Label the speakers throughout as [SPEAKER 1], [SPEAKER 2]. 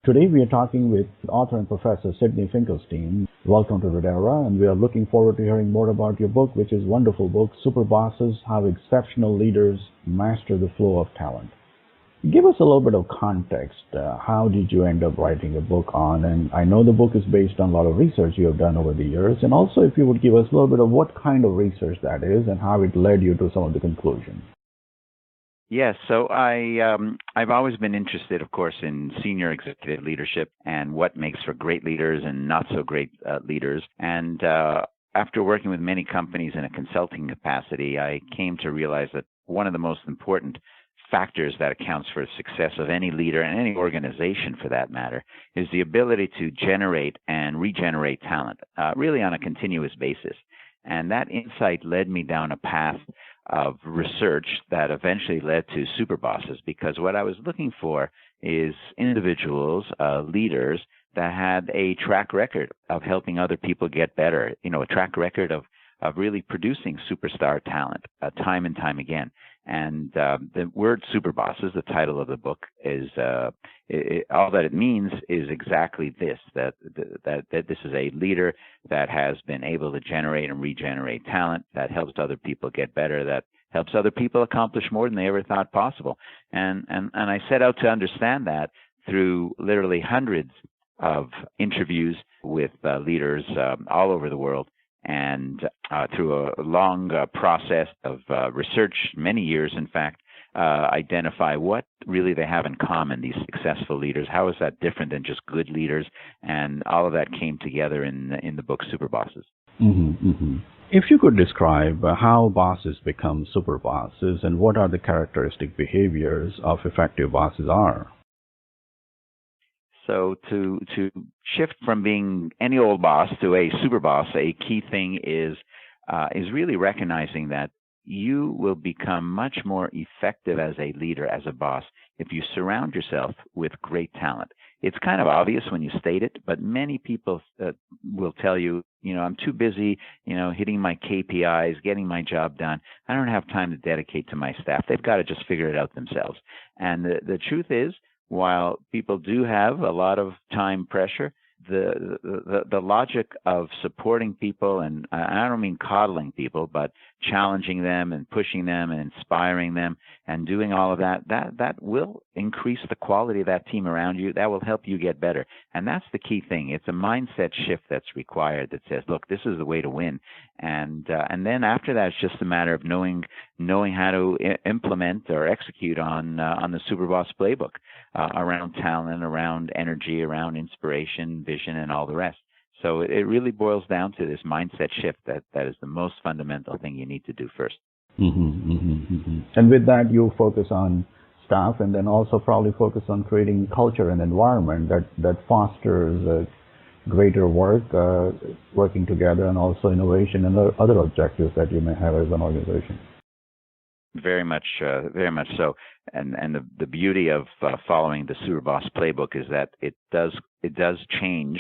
[SPEAKER 1] Today we are talking with author and professor Sydney Finkelstein. Welcome to Redera, and we are looking forward to hearing more about your book, which is a wonderful book, Superbosses, How Exceptional Leaders Master the Flow of Talent. Give us a little bit of context. How did you end up writing a book on? And I know the book is based on a lot of research you have done over the years. And also if you would give us a little bit of what kind of research that is and how it led you to some of the conclusions.
[SPEAKER 2] Yes, so I've always been interested, of course, in senior executive leadership and what makes for great leaders and not so great leaders. And after working with many companies in a consulting capacity, I came to realize that one of the most important factors that accounts for the success of any leader and any organization, for that matter, is the ability to generate and regenerate talent, really on a continuous basis. And that insight led me down a path of research that eventually led to Superbosses, because what I was looking for is individuals, leaders that had a track record of helping other people get better, a track record of really producing superstar talent time and time again. And the word Superbosses, the title of the book, is all that it means is exactly this, that this is a leader that has been able to generate and regenerate talent, that helps other people get better, that helps other people accomplish more than they ever thought possible. And I set out to understand that through literally hundreds of interviews with leaders all over the world, and through a long process of research, many years in fact, identify what really they have in common, these successful leaders. How is that different than just good leaders? And all of that came together in the book Superbosses.
[SPEAKER 1] Mm-hmm, mm-hmm. If you could describe how bosses become super bosses and what are the characteristic behaviors of effective bosses are.
[SPEAKER 2] So to shift from being any old boss to a super boss, a key thing is really recognizing that you will become much more effective as a leader, as a boss, if you surround yourself with great talent. It's kind of obvious when you state it, but many people will tell you, I'm too busy, hitting my KPIs, getting my job done. I don't have time to dedicate to my staff. They've got to just figure it out themselves. And the truth is, while people do have a lot of time pressure, the logic of supporting people, and I don't mean coddling people, but challenging them and pushing them and inspiring them and doing all of that will increase the quality of that team around you. That will help you get better. And that's the key thing. It's a mindset shift that's required that says, look, this is the way to win. And then after that, it's just a matter of knowing how to implement or execute on the Superboss playbook around talent, around energy, around inspiration, vision, and all the rest. So it really boils down to this mindset shift that is the most fundamental thing you need to do first.
[SPEAKER 1] Mm-hmm, mm-hmm, mm-hmm. And with that, you focus on staff and then also probably focus on creating culture and environment that fosters greater work, working together, and also innovation and other objectives that you may have as an organization.
[SPEAKER 2] Very much so. And the beauty of following the Superboss playbook is that it does change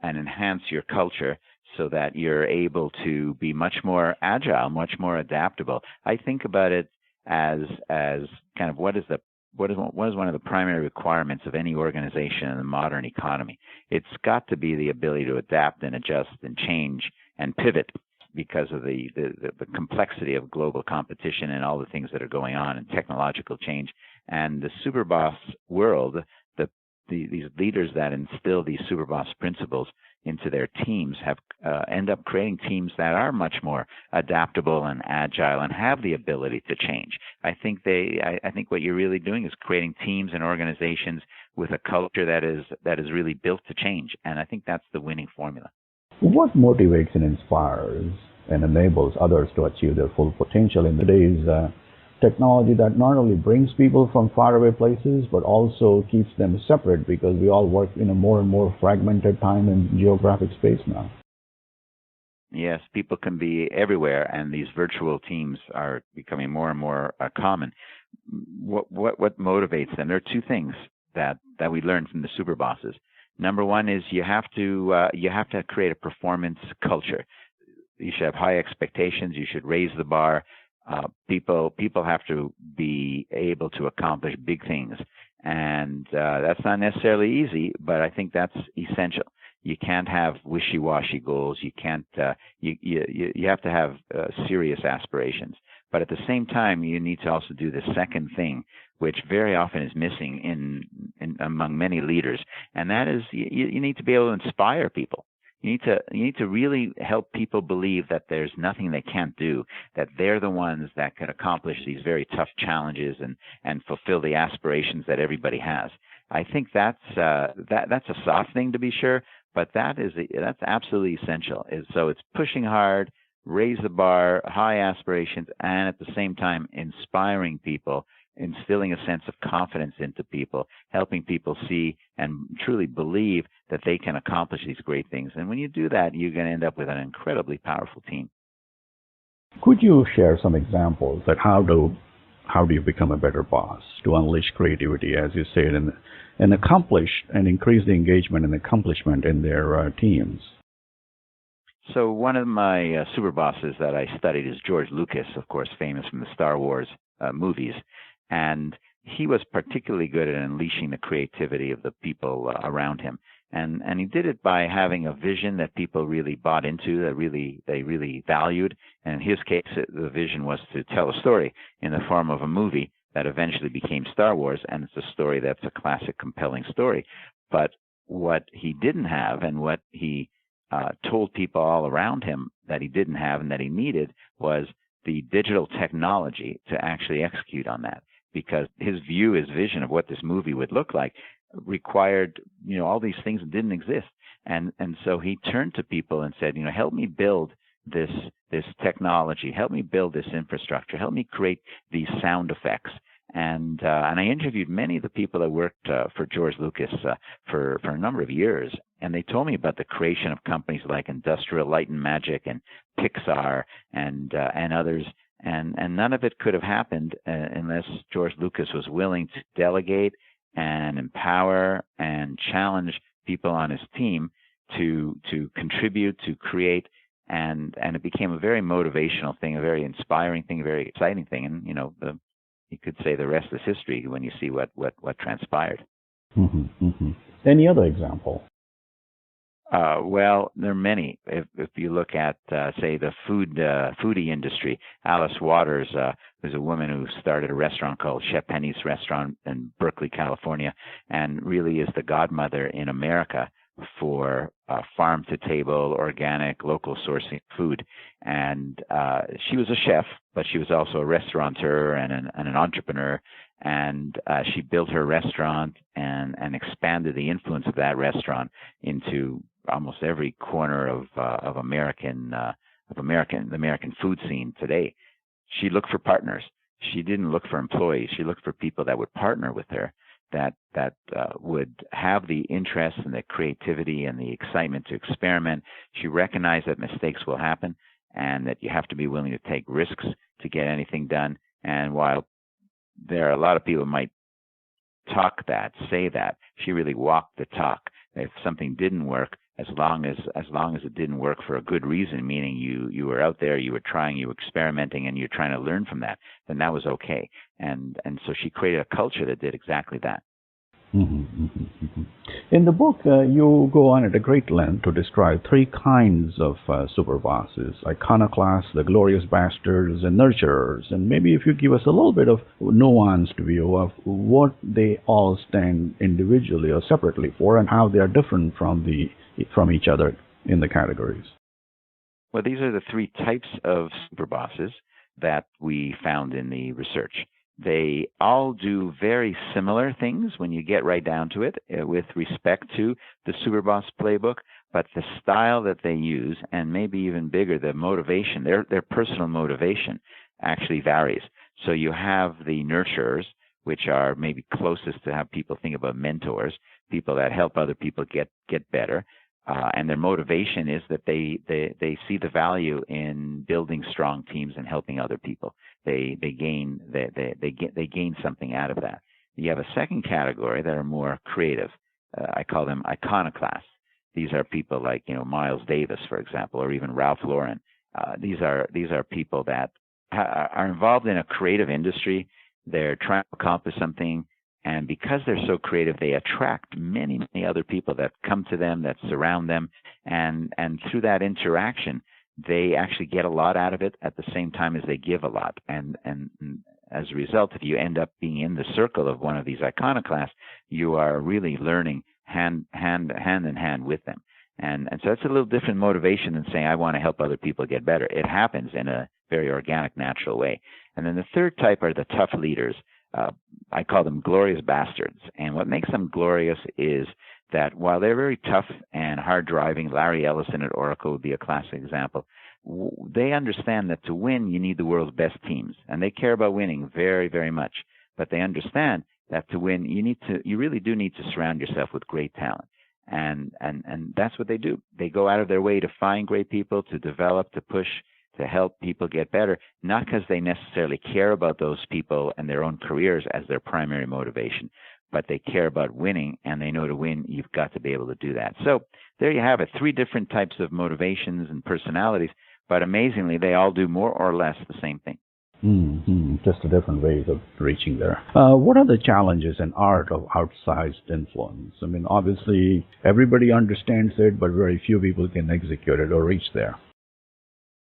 [SPEAKER 2] and enhance your culture so that you're able to be much more agile, much more adaptable. I think about it as kind of what is one of the primary requirements of any organization in the modern economy. It's got to be the ability to adapt and adjust and change and pivot because of the complexity of global competition and all the things that are going on and technological change. And the Superboss world, these leaders that instill these Superboss principles into their teams end up creating teams that are much more adaptable and agile and have the ability to change. I think what you're really doing is creating teams and organizations with a culture that is really built to change. And I think that's the winning formula.
[SPEAKER 1] What motivates and inspires and enables others to achieve their full potential in today's technology that not only brings people from faraway places, but also keeps them separate because we all work in a more and more fragmented time and geographic space now?
[SPEAKER 2] Yes, people can be everywhere, and these virtual teams are becoming more and more common. What motivates them? There are two things that we learned from the Superbosses. Number one is you have to create a performance culture. You should have high expectations. You should raise the bar. People have to be able to accomplish big things, And that's not necessarily easy, but I think that's essential. You can't have wishy-washy goals. You can't. You have to have serious aspirations. But at the same time, you need to also do the second thing, which very often is missing in among many leaders, and that is you need to be able to inspire people. You need to really help people believe that there's nothing they can't do, that they're the ones that can accomplish these very tough challenges and fulfill the aspirations that everybody has. I think that's a soft thing to be sure, but that's absolutely essential. So it's pushing hard, raise the bar, high aspirations, and at the same time inspiring people, instilling a sense of confidence into people, helping people see and truly believe that they can accomplish these great things. And when you do that, you're going to end up with an incredibly powerful team.
[SPEAKER 1] Could you share some examples that how do you become a better boss to unleash creativity, as you said, and accomplish and increase the engagement and accomplishment in their teams?
[SPEAKER 2] So one of my Superbosses that I studied is George Lucas, of course, famous from the Star Wars movies. And he was particularly good at unleashing the creativity of the people around him. And he did it by having a vision that people really bought into, that they really valued. And in his case, the vision was to tell a story in the form of a movie that eventually became Star Wars. And it's a story that's a classic, compelling story. But what he didn't have, and what he told people all around him that he didn't have and that he needed, was the digital technology to actually execute on that. Because his vision of what this movie would look like required, all these things that didn't exist. And so he turned to people and said, help me build this technology, help me build this infrastructure, help me create these sound effects. And I interviewed many of the people that worked for George Lucas for a number of years, and they told me about the creation of companies like Industrial Light and Magic and Pixar and others. And none of it could have happened unless George Lucas was willing to delegate and empower and challenge people on his team to contribute, to create, and it became a very motivational thing, a very inspiring thing, a very exciting thing. And you could say the rest is history when you see what transpired.
[SPEAKER 1] Mm-hmm, mm-hmm. Any other example?
[SPEAKER 2] Well, there are many. If you look at, say, the foodie industry, Alice Waters was a woman who started a restaurant called Chef Penny's Restaurant in Berkeley, California, and really is the godmother in America for farm-to-table, organic, local sourcing food. And she was a chef, but she was also a restaurateur and an entrepreneur. And she built her restaurant and expanded the influence of that restaurant into almost every corner of the American food scene today. She looked for partners. She didn't look for employees. She looked for people that would partner with her, that would have the interest and the creativity and the excitement to experiment. She recognized that mistakes will happen and that you have to be willing to take risks to get anything done. And while there are a lot of people who might say that, she really walked the talk. If something didn't work, as long as it didn't work for a good reason, meaning you were out there, you were trying, you were experimenting, and you're trying to learn from that, then that was okay. And so she created a culture that did exactly that.
[SPEAKER 1] Mm-hmm, mm-hmm, mm-hmm. In the book, you go on at a great length to describe three kinds of superbosses: iconoclasts, the glorious bastards, and nurturers. And maybe if you give us a little bit of nuanced view of what they all stand individually or separately for, and how they are different from each other in the categories.
[SPEAKER 2] Well, these are the three types of superbosses that we found in the research. They all do very similar things when you get right down to it with respect to the Superboss playbook, but the style that they use, and maybe even bigger, the motivation, their personal motivation actually varies. So you have the nurturers, which are maybe closest to how people think about mentors, people that help other people get better. And their motivation is that they see the value in building strong teams and helping other people. They gain something out of that. You have a second category that are more creative. I call them iconoclasts. These are people like Miles Davis, for example, or even Ralph Lauren. These are people that are involved in a creative industry. They're trying to accomplish something, And because they're so creative, they attract many, many other people that come to them, that surround them. And through that interaction, they actually get a lot out of it at the same time as they give a lot. And as a result, if you end up being in the circle of one of these iconoclasts, you are really learning hand in hand with them. And so that's a little different motivation than saying, I want to help other people get better. It happens in a very organic, natural way. And then the third type are the tough leaders. I call them glorious bastards. And what makes them glorious is that while they're very tough and hard-driving, Larry Ellison at Oracle would be a classic example, they understand that to win, you need the world's best teams. And they care about winning very, very much. But they understand that to win, you really do need to surround yourself with great talent. And that's what they do. They go out of their way to find great people, to develop, to push, to help people get better, not because they necessarily care about those people and their own careers as their primary motivation, but they care about winning, and they know to win, you've got to be able to do that. So there you have it, 3 different types of motivations and personalities, but amazingly, they all do more or less the same thing.
[SPEAKER 1] Just a different ways of reaching there. What are the challenges and art of outsized influence? I mean, obviously, everybody understands it, but very few people can execute it or reach there.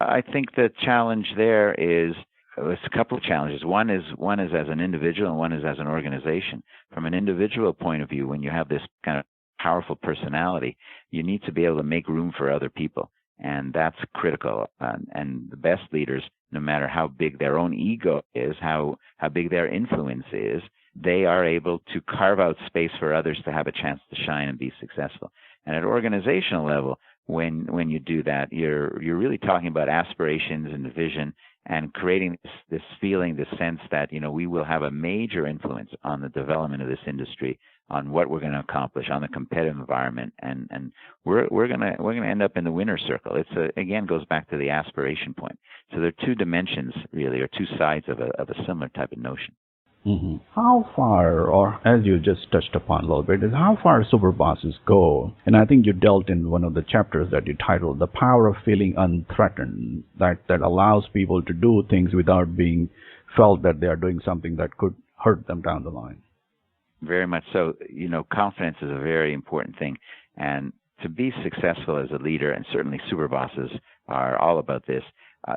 [SPEAKER 2] I think the challenge there is a couple of challenges. One is as an individual, and one is as an organization. From an individual point of view, when you have this kind of powerful personality, you need to be able to make room for other people. And that's critical. And the best leaders, no matter how big their own ego is, how big their influence is, they are able to carve out space for others to have a chance to shine and be successful. And at organizational level, when you do that, you're really talking about aspirations and vision, and creating this feeling, this sense that, we will have a major influence on the development of this industry, on what we're going to accomplish, on the competitive environment, and we're going to end up in the winner's circle. Again goes back to the aspiration point. So there are 2 dimensions really, or 2 sides of a similar type of notion.
[SPEAKER 1] How far, or as you just touched upon a little bit, is how far Superbosses go? And I think you dealt in one of the chapters that you titled "The Power of Feeling Unthreatened," that allows people to do things without being felt that they are doing something that could hurt them down the line.
[SPEAKER 2] Very much so. Confidence is a very important thing, and to be successful as a leader, and certainly Superbosses are all about this.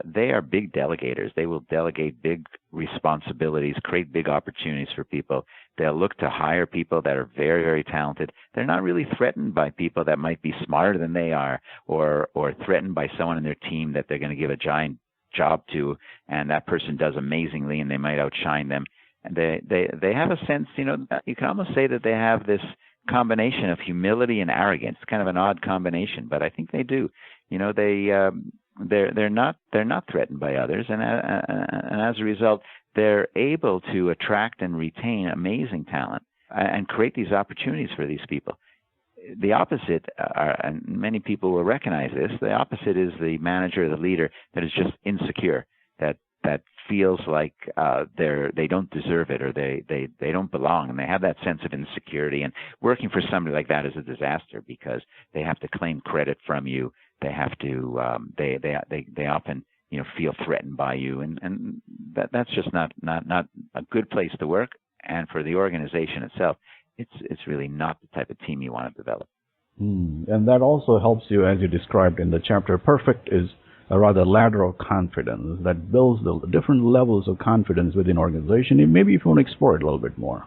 [SPEAKER 2] They are big delegators. They will delegate big responsibilities, create big opportunities for people. They'll look to hire people that are very, very talented. They're not really threatened by people that might be smarter than they are, or threatened by someone in their team that they're going to give a giant job to, and that person does amazingly and they might outshine them. And they have a sense, you can almost say that they have this combination of humility and arrogance, kind of an odd combination, but I think they do. They're not threatened by others, and as a result, they're able to attract and retain amazing talent and create these opportunities for these people. The opposite, and many people will recognize this, the opposite is the manager, the leader that is just insecure, that feels like they don't deserve it, or they don't belong, and they have that sense of insecurity. And working for somebody like that is a disaster, because they have to claim credit from you. They have to they often feel threatened by you, and that's just not a good place to work. And for the organization itself, it's really not the type of team you want to develop.
[SPEAKER 1] And that also helps you, as you described in the chapter. Perfect is a rather ladder of confidence that builds the different levels of confidence within an organization. Maybe if you want to explore it a little bit more.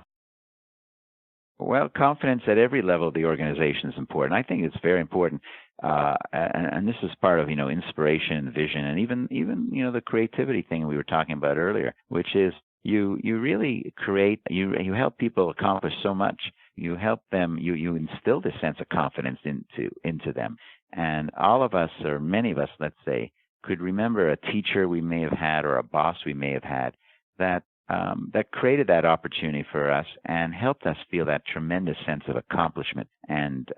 [SPEAKER 2] Well, confidence at every level of the organization is important. I think it's very important, and this is part of inspiration, vision, and even the creativity thing we were talking about earlier, which is you really create, you help people accomplish so much. You help them, you instill this sense of confidence into them. And all of us, or many of us, let's say, could remember a teacher we may have had, or a boss we may have had, that created that opportunity for us and helped us feel that tremendous sense of accomplishment and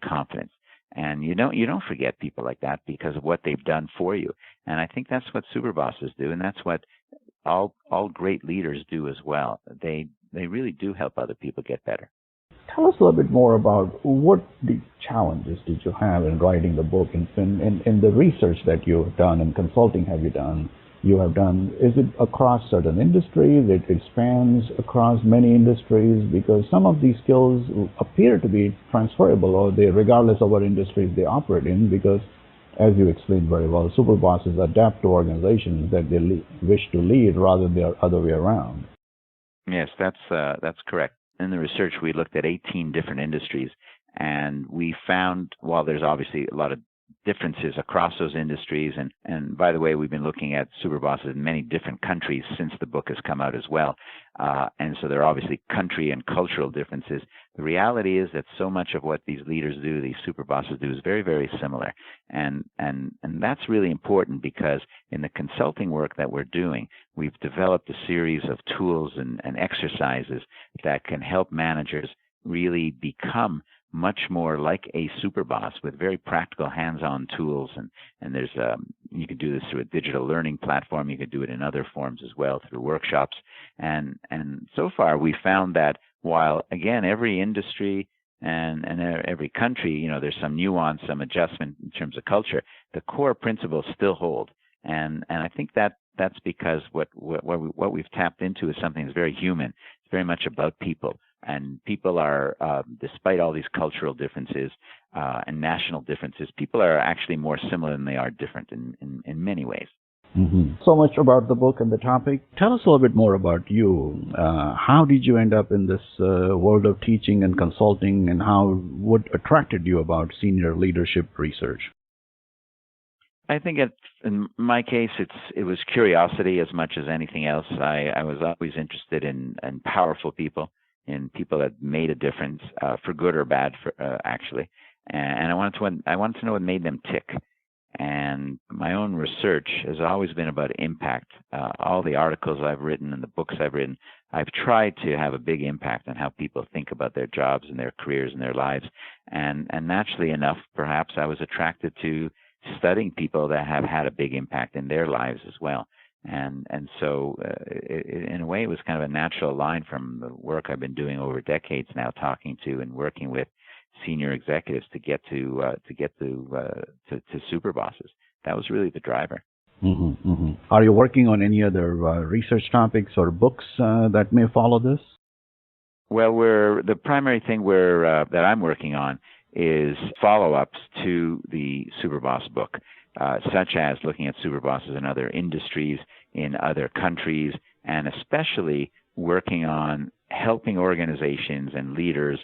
[SPEAKER 2] confidence. And you don't forget people like that because of what they've done for you. And I think that's what Superbosses do, and that's what all great leaders do as well. They really do help other people get better.
[SPEAKER 1] Tell us a little bit more about what the challenges did you have in writing the book, and in the research that you've done and consulting have you done. you have done, is it across certain industries? It spans across many industries? Because some of these skills appear to be transferable, or they, regardless of what industries they operate in, because as you explained very well, superbosses adapt to organizations that they wish to lead rather than the other way around.
[SPEAKER 2] Yes, that's correct. In the research, we looked at 18 different industries, and we found, while there's obviously a lot of differences across those industries, and by the way, we've been looking at superbosses in many different countries since the book has come out as well, and so there are obviously country and cultural differences. The reality is that so much of what these leaders do, these superbosses do, is very, very similar, and that's really important, because in the consulting work that we're doing, we've developed a series of tools and exercises that can help managers really become much more like a superboss, with very practical hands-on tools. And there's you can do this through a digital learning platform. You can do it in other forms as well, through workshops. And so far we found that while, again, every industry and every country, there's some nuance, some adjustment in terms of culture, the core principles still hold. And I think that's because what we've tapped into is something that's very human. It's very much about people. And people are, despite all these cultural differences and national differences, people are actually more similar than they are different in many ways.
[SPEAKER 1] Mm-hmm. So much about the book and the topic. Tell us a little bit more about you. How did you end up in this world of teaching and consulting, and what attracted you about senior leadership research?
[SPEAKER 2] I think in my case, it was curiosity as much as anything else. I was always interested in powerful people, in people that made a difference, for good or bad, actually. And I wanted to know what made them tick. And my own research has always been about impact. All the articles I've written and the books I've written, I've tried to have a big impact on how people think about their jobs and their careers and their lives. And naturally enough, perhaps I was attracted to studying people that have had a big impact in their lives as well. And so in a way, it was kind of a natural line from the work I've been doing over decades now, talking to and working with senior executives to get to superbosses. That was really the driver.
[SPEAKER 1] Mm-hmm, mm-hmm. Are you working on any other research topics or books that may follow this?
[SPEAKER 2] Well, the primary thing that I'm working on is follow-ups to the Superboss book, such as looking at superbosses in other industries, in other countries, and especially working on helping organizations and leaders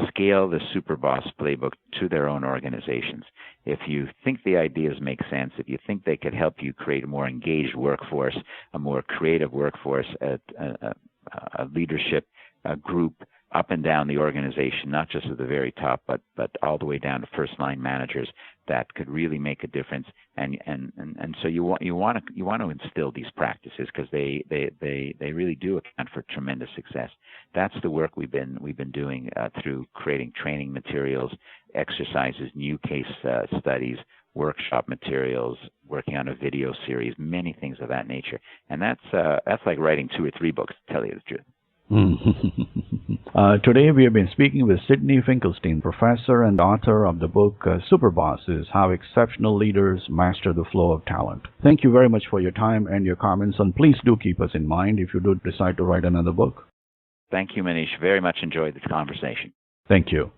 [SPEAKER 2] scale the Superboss playbook to their own organizations. If you think the ideas make sense, if you think they could help you create a more engaged workforce, a more creative workforce, a leadership group up and down the organization, not just at the very top, but all the way down to first-line managers that could really make a difference. And so you want to instill these practices, because they really do account for tremendous success. That's the work we've been doing through creating training materials, exercises, new case studies, workshop materials, working on a video series, many things of that nature. And that's like writing 2 or 3 books, to tell you the truth.
[SPEAKER 1] Today we have been speaking with Sydney Finkelstein, professor and author of the book Superbosses, How Exceptional Leaders Master the Flow of Talent. Thank you very much for your time and your comments, and please do keep us in mind if you do decide to write another book.
[SPEAKER 2] Thank you, Manish. Very much enjoyed this conversation.
[SPEAKER 1] Thank you.